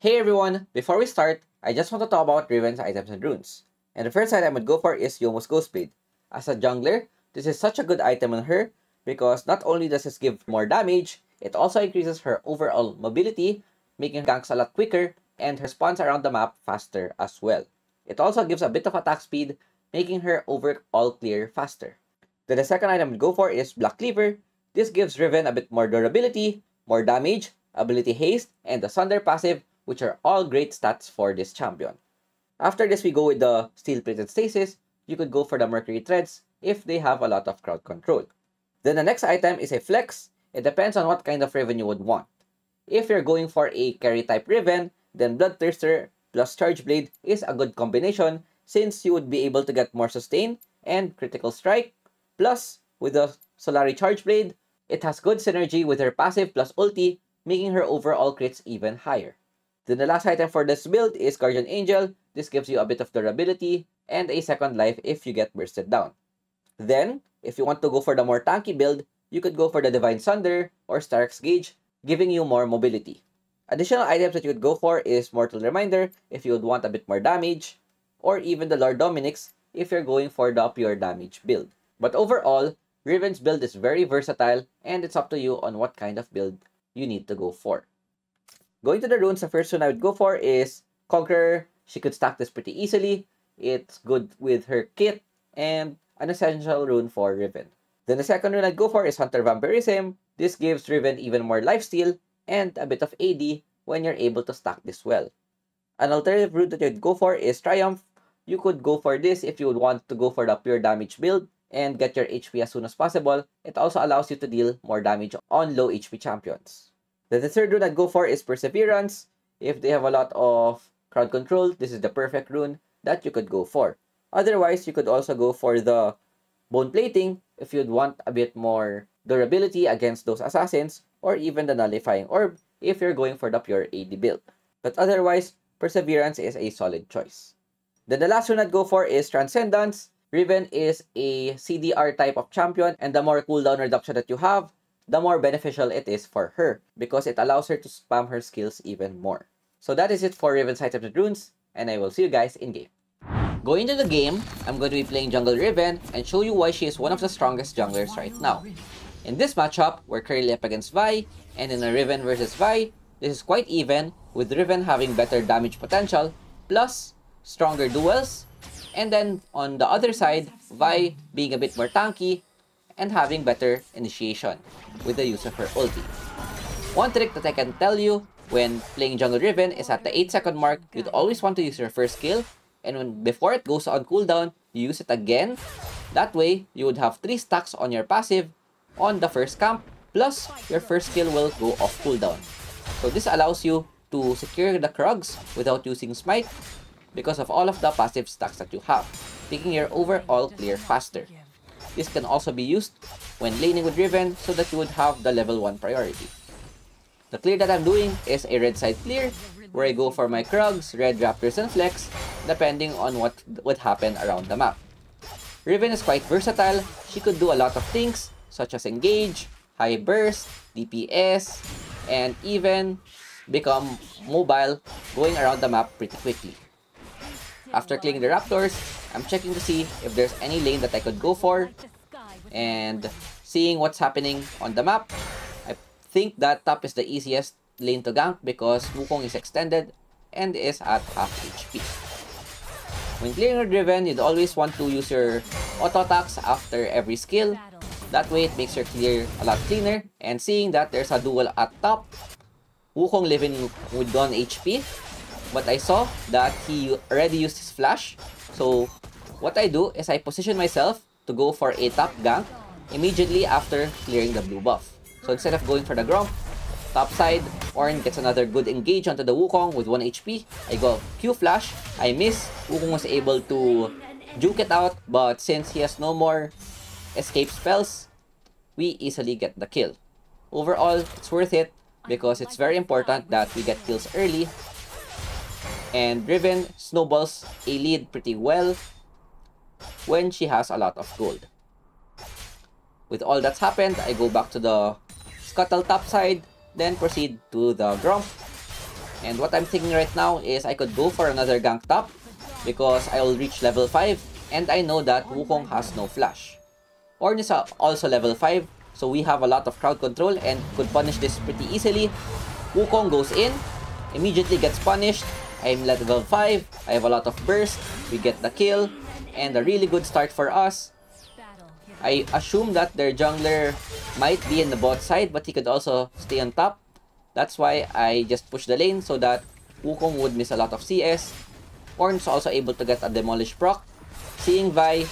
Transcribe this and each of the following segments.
Hey everyone, before we start, I just want to talk about Riven's items and runes. And the first item I would go for is Youmuu's Ghostblade. As a jungler, this is such a good item on her because not only does this give more damage, it also increases her overall mobility, making her ganks a lot quicker and her spawns around the map faster as well. It also gives a bit of attack speed, making her overall clear faster. Then the second item I would go for is Black Cleaver. This gives Riven a bit more durability, more damage, ability haste, and the Sunder passive, which are all great stats for this champion. After this, we go with the Steel-Plated Stasis. You could go for the Mercury Threads if they have a lot of crowd control. Then the next item is a Flex. It depends on what kind of Riven you would want. If you're going for a carry-type Riven, then Bloodthirster plus Charge Blade is a good combination since you would be able to get more sustain and critical strike. Plus, with the Solari Charge Blade, it has good synergy with her passive plus ulti, making her overall crits even higher. Then the last item for this build is Guardian Angel. This gives you a bit of durability and a second life if you get bursted down. Then, if you want to go for the more tanky build, you could go for the Divine Sunder or Stark's Gauge, giving you more mobility. Additional items that you would go for is Mortal Reminder if you would want a bit more damage, or even the Lord Dominix if you're going for the pure damage build. But overall, Riven's build is very versatile and it's up to you on what kind of build you need to go for. Going to the runes, the first rune I would go for is Conqueror. She could stack this pretty easily. It's good with her kit and an essential rune for Riven. Then the second rune I'd go for is Hunter Vampirism. This gives Riven even more lifesteal and a bit of AD when you're able to stack this well. An alternative rune that you'd go for is Triumph. You could go for this if you would want to go for the pure damage build and get your HP as soon as possible. It also allows you to deal more damage on low HP champions. Then the third rune I'd go for is Perseverance. If they have a lot of crowd control, this is the perfect rune that you could go for. Otherwise, you could also go for the Bone Plating if you'd want a bit more durability against those assassins, or even the Nullifying Orb if you're going for the pure AD build. But otherwise, Perseverance is a solid choice. Then the last rune I'd go for is Transcendence. Riven is a CDR type of champion, and the more cooldown reduction that you have, the more beneficial it is for her because it allows her to spam her skills even more. So that is it for Riven's items and runes, and I will see you guys in game. Going into the game, I'm going to be playing Jungle Riven and show you why she is one of the strongest junglers right now. In this matchup, we're currently up against Vi, and in a Riven versus Vi, this is quite even, with Riven having better damage potential, plus stronger duels, and then on the other side, Vi being a bit more tanky and having better initiation with the use of her ulti. One trick that I can tell you when playing Jungle Riven is at the 8-second mark, you'd always want to use your first skill, and before it goes on cooldown, you use it again. That way, you would have 3 stacks on your passive on the first camp, plus your first skill will go off cooldown. So this allows you to secure the Krugs without using Smite because of all of the passive stacks that you have, making your overall clear faster. This can also be used when laning with Riven so that you would have the level 1 priority. The clear that I'm doing is a red side clear where I go for my Krugs, Red Raptors, and Flex depending on what would happen around the map. Riven is quite versatile. She could do a lot of things such as engage, high burst, DPS, and even become mobile going around the map pretty quickly. After clearing the Raptors, I'm checking to see if there's any lane that I could go for, and seeing what's happening on the map, I think that top is the easiest lane to gank because Wukong is extended and is at half HP. When clearing your Riven, you'd always want to use your auto attacks after every skill. That way it makes your clear a lot cleaner, and seeing that there's a duel at top, Wukong living with 1 HP, but I saw that he already used his flash. So what I do is I position myself to go for a top gank immediately after clearing the blue buff. So instead of going for the Gromp, top side, Ornn gets another good engage onto the Wukong with 1 HP. I go Q flash, I miss, Wukong was able to juke it out, but since he has no more escape spells, we easily get the kill. Overall, it's worth it because it's very important that we get kills early, and Riven snowballs a lead pretty well when she has a lot of gold. With all that's happened, I go back to the Scuttle top side, then proceed to the Gromp, And what I'm thinking right now is I could go for another gank top because I will reach level 5 and I know that Wukong has no flash. Ornn is also level 5, so we have a lot of crowd control and could punish this pretty easily. Wukong goes in, immediately gets punished. I'm level 5, I have a lot of burst, we get the kill, and a really good start for us. I assume that their jungler might be in the bot side, but he could also stay on top. That's why I just pushed the lane so that Wukong would miss a lot of CS. Ornn's also able to get a Demolish proc. Seeing Vi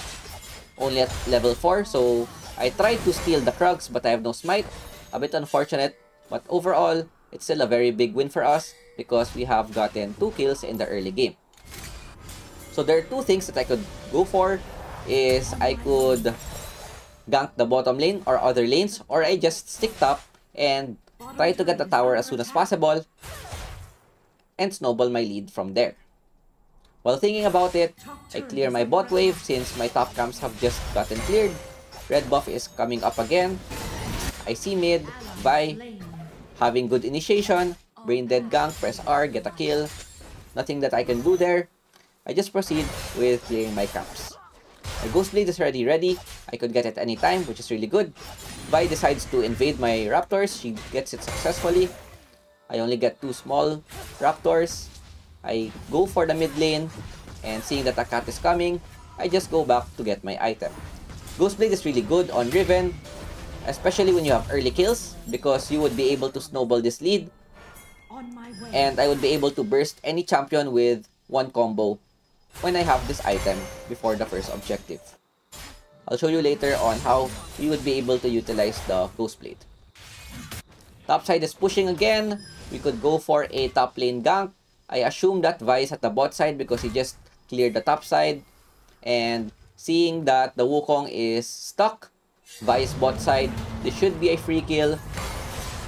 only at level 4, so I tried to steal the Krugs but I have no smite. A bit unfortunate, but overall, it's still a very big win for us because we have gotten 2 kills in the early game. So there are 2 things that I could go for. Is I could gank the bottom lane or other lanes, or I just stick top and try to get the tower as soon as possible and snowball my lead from there. While thinking about it, I clear my bot wave since my top camps have just gotten cleared. Red buff is coming up again. I see mid, Vi, having good initiation, brain dead gank, press R, get a kill. Nothing that I can do there. I just proceed with clearing my camps. My Ghost Blade is already ready. I could get it anytime, which is really good. Vi decides to invade my Raptors. She gets it successfully. I only get 2 small Raptors. I go for the mid lane, and seeing that a cat is coming, I just go back to get my item. Ghost Blade is really good on Riven, especially when you have early kills, because you would be able to snowball this lead, and I would be able to burst any champion with 1 combo when I have this item before the first objective. I'll show you later on how we would be able to utilize the Ghost Blade. Top side is pushing again. We could go for a top lane gank. I assume that Vi is at the bot side because he just cleared the top side. And seeing that the Wukong is stuck, Vi's bot side, this should be a free kill.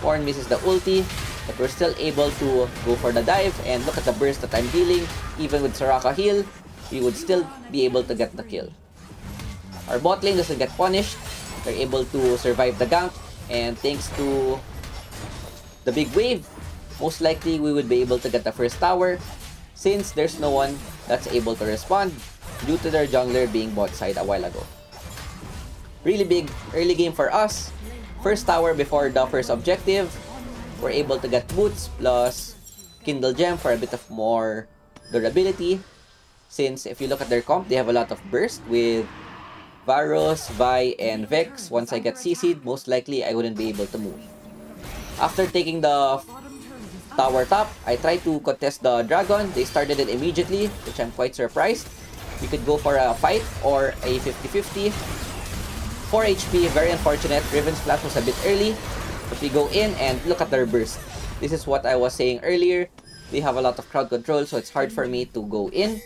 Ornn misses the ulti, but we're still able to go for the dive. And look at the burst that I'm dealing. Even with Soraka heal, we would still be able to get the kill. Our bot lane doesn't get punished. They're able to survive the gank. And thanks to the big wave, most likely we would be able to get the first tower since there's no one that's able to respond due to their jungler being bot side a while ago. Really big early game for us. First tower before the first objective. We're able to get boots plus Kindle Gem for a bit of more durability. Since if you look at their comp, they have a lot of burst with Varus, Vi, and Vex. Once I get CC'd, most likely I wouldn't be able to move. After taking the tower top, I tried to contest the dragon. They started it immediately, which I'm quite surprised. We could go for a fight or a 50-50. 4 HP, very unfortunate. Riven's flash was a bit early, but we go in and look at their burst. This is what I was saying earlier. They have a lot of crowd control, so it's hard for me to go in.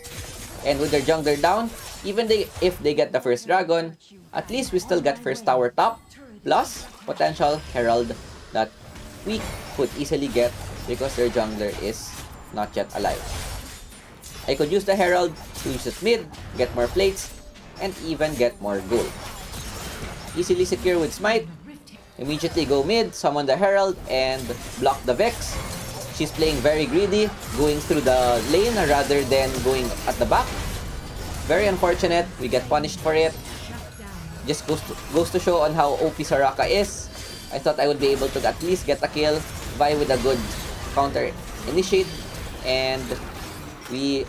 And with their jungler down, even if they get the first dragon, at least we still get first tower top, plus potential herald that we could easily get because their jungler is not yet alive. I could use the herald to use it mid, get more plates, and even get more gold. Easily secure with smite. Immediately go mid, summon the herald, and block the Vex. She's playing very greedy, going through the lane rather than going at the back. Very unfortunate, we get punished for it. Just goes to show on how OP Soraka is. I thought I would be able to at least get a kill. Vi with a good counter initiate, and we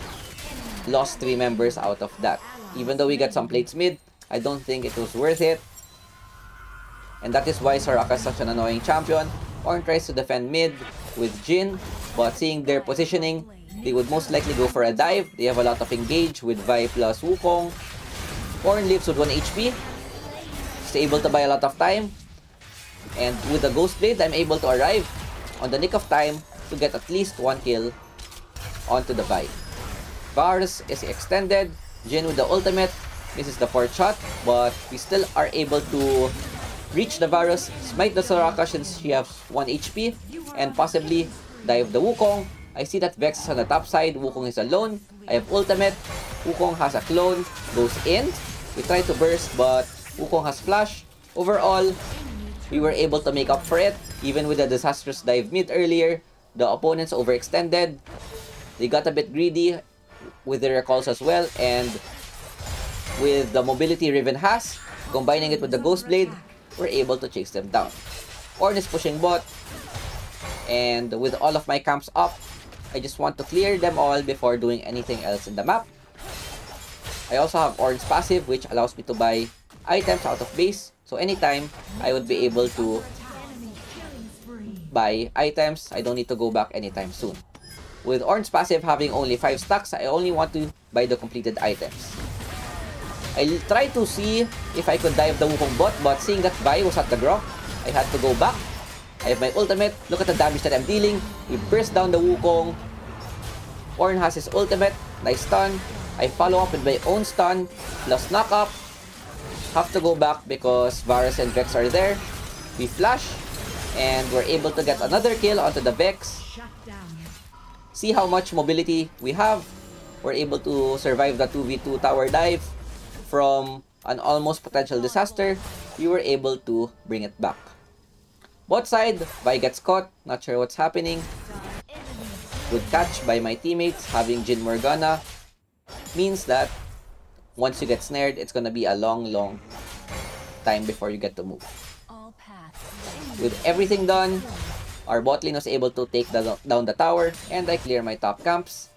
lost 3 members out of that. Even though we got some plates mid, I don't think it was worth it. And that is why Soraka is such an annoying champion. Ornn tries to defend mid with Jhin, but seeing their positioning, they would most likely go for a dive. They have a lot of engage with Vi plus Wukong. Ornn lives with 1 HP. He's able to buy a lot of time. And with the Ghost Blade, I'm able to arrive on the nick of time to get at least 1 kill onto the Vi. Varus is extended. Jhin with the ultimate misses the 4th shot, but we still are able to reach the Varus, smite the Soraka since she has 1 HP, and possibly dive the Wukong. I see that Vex is on the top side, Wukong is alone. I have ultimate, Wukong has a clone, goes in. We try to burst, but Wukong has flash. Overall, we were able to make up for it, even with the disastrous dive mid earlier. the opponents overextended. They got a bit greedy with their recalls as well, and with the mobility Riven has, combining it with the Ghost Blade, we're able to chase them down. Ornn is pushing bot, and with all of my camps up, I just want to clear them all before doing anything else in the map. I also have Ornn's passive, which allows me to buy items out of base, so anytime I would be able to buy items. I don't need to go back anytime soon. With Ornn's passive having only 5 stacks, I only want to buy the completed items. I'll try to see if I could dive the Wukong bot, but seeing that Vi was at the Grok, I had to go back. I have my ultimate. Look at the damage that I'm dealing. We burst down the Wukong. Ornn has his ultimate. Nice stun. I follow up with my own stun plus knock up. Have to go back because Varus and Vex are there. We flash and we're able to get another kill onto the Vex. See how much mobility we have. We're able to survive the 2v2 tower dive. From an almost potential disaster, we were able to bring it back. Bot side, Vi gets caught. Not sure what's happening. Good catch by my teammates. Having Jhin Morgana means that once you get snared, it's gonna be a long time before you get to move. With everything done, our bot lane was able to take down the tower, and I clear my top camps.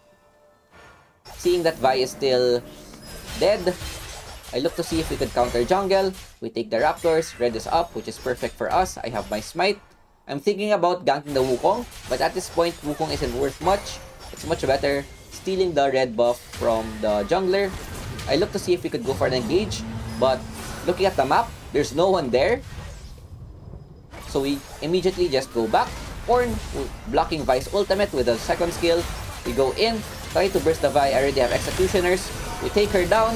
Seeing that Vi is still dead, I look to see if we could counter jungle. We take the Raptors, red is up, which is perfect for us. I have my smite. I'm thinking about ganking the Wukong, but at this point, Wukong isn't worth much. It's much better stealing the red buff from the jungler. I look to see if we could go for an engage, but looking at the map, there's no one there. So we immediately just go back. Ornn blocking Vi's ultimate with a second skill. We go in, try to burst the Vi. I already have executioners. We take her down.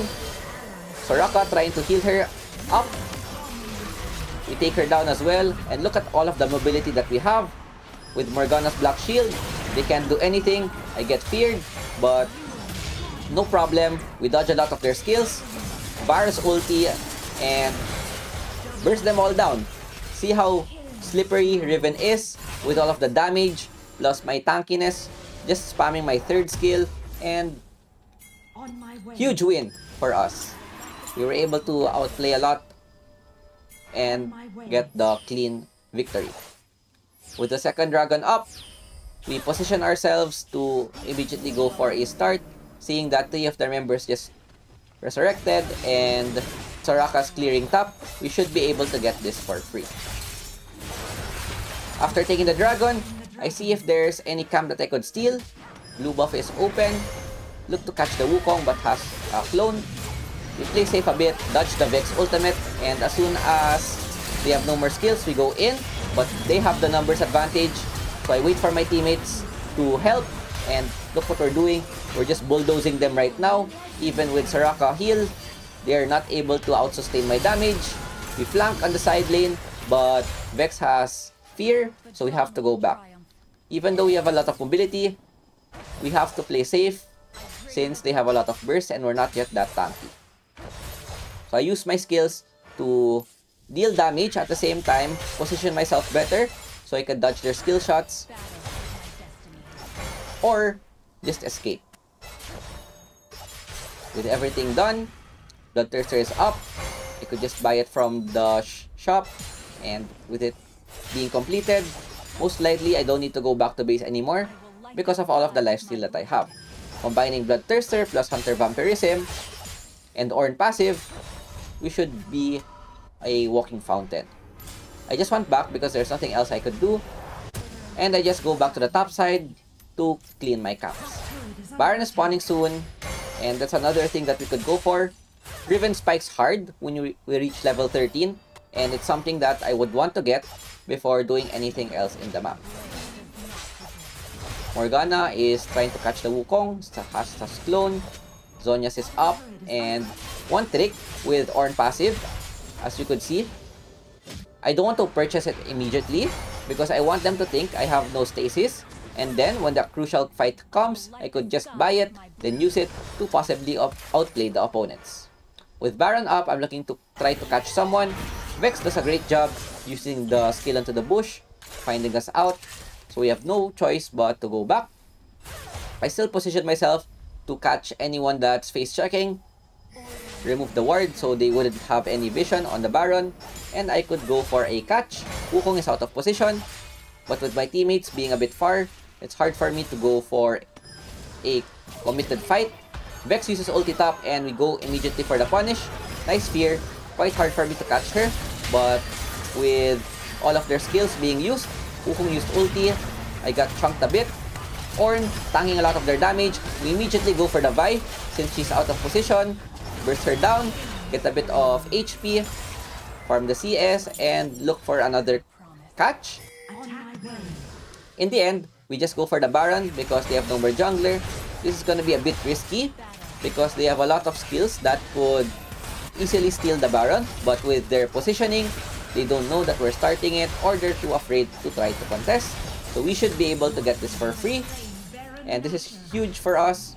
Soraka trying to heal her up. We take her down as well. And look at all of the mobility that we have. With Morgana's Black Shield, they can't do anything. I get feared, but no problem. We dodge a lot of their skills. Varus ulti and burst them all down. See how slippery Riven is with all of the damage plus my tankiness. Just spamming my third skill and huge win for us. We were able to outplay a lot and get the clean victory. With the second dragon up, we position ourselves to immediately go for a start. Seeing that 3 of the members just resurrected and Soraka's clearing top, we should be able to get this for free. After taking the dragon, I see if there's any camp that I could steal. Blue buff is open. Look to catch the Wukong but has a clone. We play safe a bit, dodge the Vex ultimate, and as soon as they have no more skills, we go in, but they have the numbers advantage. So I wait for my teammates to help, and look what we're doing. We're just bulldozing them right now. Even with Soraka heal, they are not able to out-sustain my damage. We flank on the side lane, but Vex has fear, so we have to go back. Even though we have a lot of mobility, we have to play safe since they have a lot of burst and we're not yet that tanky. So I use my skills to deal damage at the same time, position myself better so I can dodge their skill shots or just escape. With everything done, Bloodthirster is up. I could just buy it from the shop, and with it being completed, most likely I don't need to go back to base anymore because of all of the lifesteal that I have. Combining Bloodthirster plus Hunter Vampirism and Ornn passive, we should be a walking fountain. I just went back because there's nothing else I could do, and I just go back to the top side to clean my camps. Baron is spawning soon, and that's another thing that we could go for. Riven spikes hard when we reach level 13, and it's something that I would want to get before doing anything else in the map. Morgana is trying to catch the Wukong, has clone. Zhonya's is up, and one trick with Ornn passive, as you could see, I don't want to purchase it immediately because I want them to think I have no stasis, and then when the crucial fight comes, I could just buy it, then use it to possibly outplay the opponents. With Baron up, I'm looking to try to catch someone. Vex does a great job using the skill into the bush, finding us out. So So we have no choice but to go back. I still position myself to catch anyone that's face checking. Remove the ward so they wouldn't have any vision on the Baron. And I could go for a catch. Wukong is out of position. But with my teammates being a bit far, it's hard for me to go for a committed fight. Vex uses ulti top and we go immediately for the punish. Nice fear. Quite hard for me to catch her. But with all of their skills being used, Wukong used ulti. I got chunked a bit. Ornn tanking a lot of their damage. We immediately go for the Vi since she's out of position. Burst her down. Get a bit of HP. Farm the CS and look for another catch. In the end, we just go for the Baron because they have no more jungler. This is gonna be a bit risky because they have a lot of skills that could easily steal the Baron, but with their positioning, they don't know that we're starting it or they're too afraid to try to contest. So we should be able to get this for free. And this is huge for us.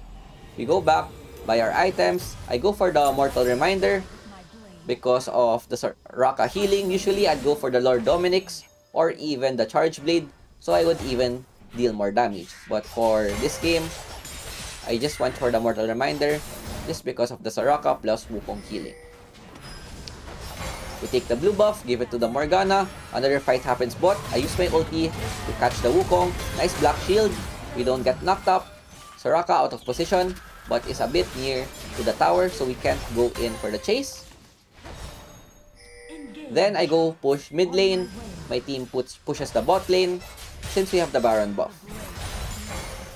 We go back, buy our items. I go for the Mortal Reminder because of the Soraka healing. Usually I'd go for the Lord Dominic's or even the Charge Blade, so I would even deal more damage. But for this game, I just went for the Mortal Reminder just because of the Soraka plus Wukong healing. We take the blue buff, give it to the Morgana. Another fight happens bot. I use my ulti to catch the Wukong. Nice black shield. We don't get knocked up. Soraka out of position, but is a bit near to the tower, so we can't go in for the chase. Then I go push mid lane. My team pushes the bot lane since we have the Baron buff.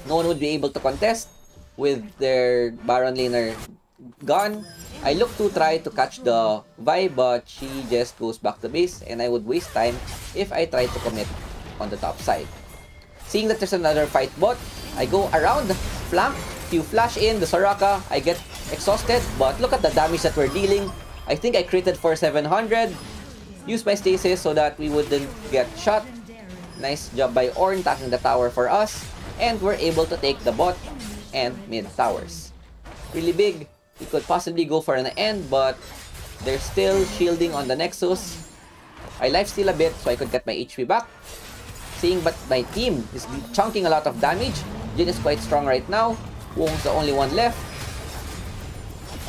No one would be able to contest with their Baron laner gone. I look to try to catch the Vi, but she just goes back to base and I would waste time if I try to commit on the top side. Seeing that there's another fight bot, I go around, flank, few flash in the Soraka. I get exhausted, but look at the damage that we're dealing. I think I critted for 700. Use my stasis so that we wouldn't get shot. Nice job by Ornn taking the tower for us. And we're able to take the bot and mid towers. Really big. We could possibly go for an end, but they're still shielding on the Nexus. I lifesteal a bit so I could get my HP back. Seeing but my team is chunking a lot of damage. Jhin is quite strong right now. Wukong's the only one left.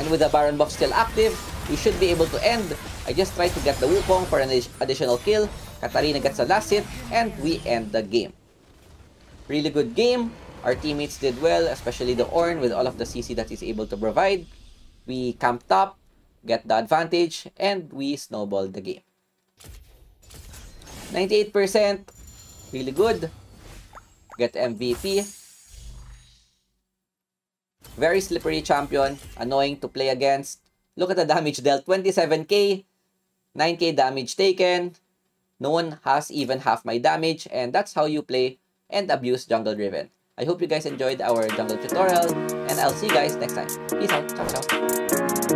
And with the Baron buff still active, we should be able to end. I just try to get the Wukong for an additional kill. Katarina gets the last hit, and we end the game. Really good game. Our teammates did well, especially the Ornn with all of the CC that he's able to provide. We camped up, get the advantage, and we snowballed the game. 98%. Really good. Get MVP. Very slippery champion. Annoying to play against. Look at the damage dealt. 27k. 9k damage taken. No one has even half my damage. And that's how you play and abuse jungle Riven. I hope you guys enjoyed our jungle tutorial. And I'll see you guys next time. Peace out. Ciao, ciao.